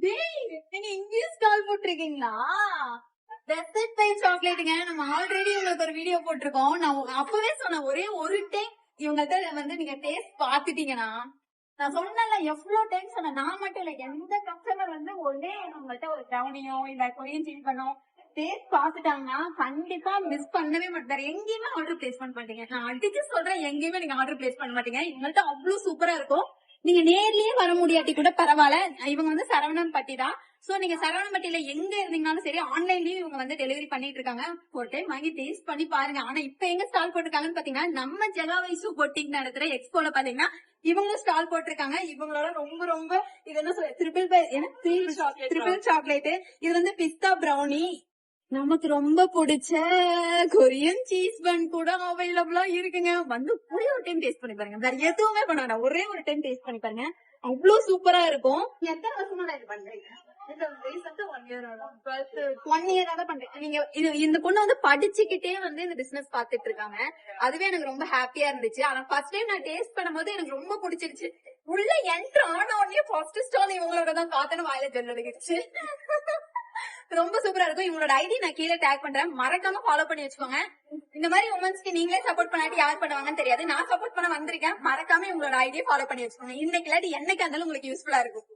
டேய், நீங்க இங்கேயும் ஸ்டால் போட்டிருக்கீங்களா? டெசர்ட் பை சாக்லேட்டுங்க. நம்ம ஆல்ரெடி உங்களுக்கு ஒரு வீடியோ போட்டிருக்கோம். நான் அப்பவே சொன்னேன், ஒரே ஒரு டைம் இவங்கள்ட்ட வந்து நீங்க டேஸ்ட் பாத்துட்டீங்கன்னா, நான் சொன்னேன்ல எவ்வளவு டைம் சொன்னேன். நான் மட்டும் இல்ல, எந்த கஸ்டமர் வந்து ஒரே உங்கள்ட்ட ஒரு ப்ரௌனியோ இல்ல கொரியன் சீஸ் பண்ணோ டேஸ்ட் பாத்துட்டாங்கன்னா கண்டிப்பா மிஸ் பண்ணவே மாட்டாரு. எங்கேயுமே ஆர்டர் பிளேஸ் பண்ண மாட்டீங்க. நான் அடிச்சு சொல்றேன், எங்கேயுமே நீங்க ஆர்டர் பிளேஸ் பண்ண மாட்டீங்க. இவங்கள்ட்ட அவ்வளவு சூப்பரா இருக்கும். நீங்க நேர்லயே வர முடியாட்டி கூட பரவாயில்ல. இவங்க வந்து சரவணன் பட்டி தான். சோ நீங்க சரவணம்பட்டியில எங்க இருந்தீங்கனாலும் சரி, ஆன்லைன்லயும் இவங்க வந்து டெலிவரி பண்ணிட்டு இருக்காங்க. ஒரு டைம் வாங்கி டேஸ்ட் பண்ணி பாருங்க. ஆனா இப்ப எங்க ஸ்டால் போட்டிருக்காங்கன்னு பாத்தீங்கன்னா, நம்ம ஜெகாவைசு பொட்டிக் நடத்துற எக்ஸ்போல பாத்தீங்கன்னா இவங்களும் ஸ்டால் போட்டிருக்காங்க. இவங்களோட ரொம்ப ரொம்ப இது என்ன சொல்ல, ட்ரிபிள் சாக்லேட், இது வந்து பிஸ்தா ப்ரௌனி, நமக்கு ரொம்ப பிடிச்ச கொரியன் சீஸ் பன் கூட அவைலபிளா இருக்குங்க. வந்து ஒரே ஒரு டைம் டேஸ்ட் பண்ணி பாருங்க. வேற எதுவுமே பண்ண வேண்டாம், ஒரே ஒரு டைம் டேஸ்ட் பண்ணி பாருங்க. அவ்வளவு சூப்பரா இருக்கும். எத்தனை வருஷமா இது பண்றீங்க? 1 இயரா தான் பண்றேன். நீங்க இந்த பொண்ணு வந்து படிச்சுக்கிட்டே வந்து இந்த பிசினஸ் பாத்துட்டு இருக்காங்க. அதுவே எனக்கு ரொம்ப ஹாப்பியா இருந்துச்சு. ஆனா ஃபர்ஸ்ட் டைம் நான் டேஸ்ட் பண்ணும்போது எனக்கு ரொம்ப பிடிச்சிருச்சு. உள்ள என்ட்ரு ஆன உடனே ஃபர்ஸ்ட் ஸ்டால் இவங்களோட தான் பார்த்தேன்னு வாயில ஜெல் அடிக்கிடுச்சு. ரொம்ப சூப்பரா இருக்கும். இவங்களோட ஐடி நான் கீழே டேக் பண்றேன், மறக்காம ஃபாலோ பண்ணி வச்சுக்கோங்க. இந்த மாதிரி உமன்ஸ்க்கு நீங்களே சப்போர்ட் பண்ணாட்டி யார் பண்ணுவாங்கன்னு தெரியாது. நான் சப்போர்ட் பண்ண வந்திருக்கேன். மறக்காம இவங்களோட ஐடியை ஃபாலோ பண்ணி வச்சுக்கோங்க. இன்னைக்கு இல்லாட்டி என்னைக்கு இருந்தாலும் உங்களுக்கு யூஸ்ஃபுல்லா இருக்கும்.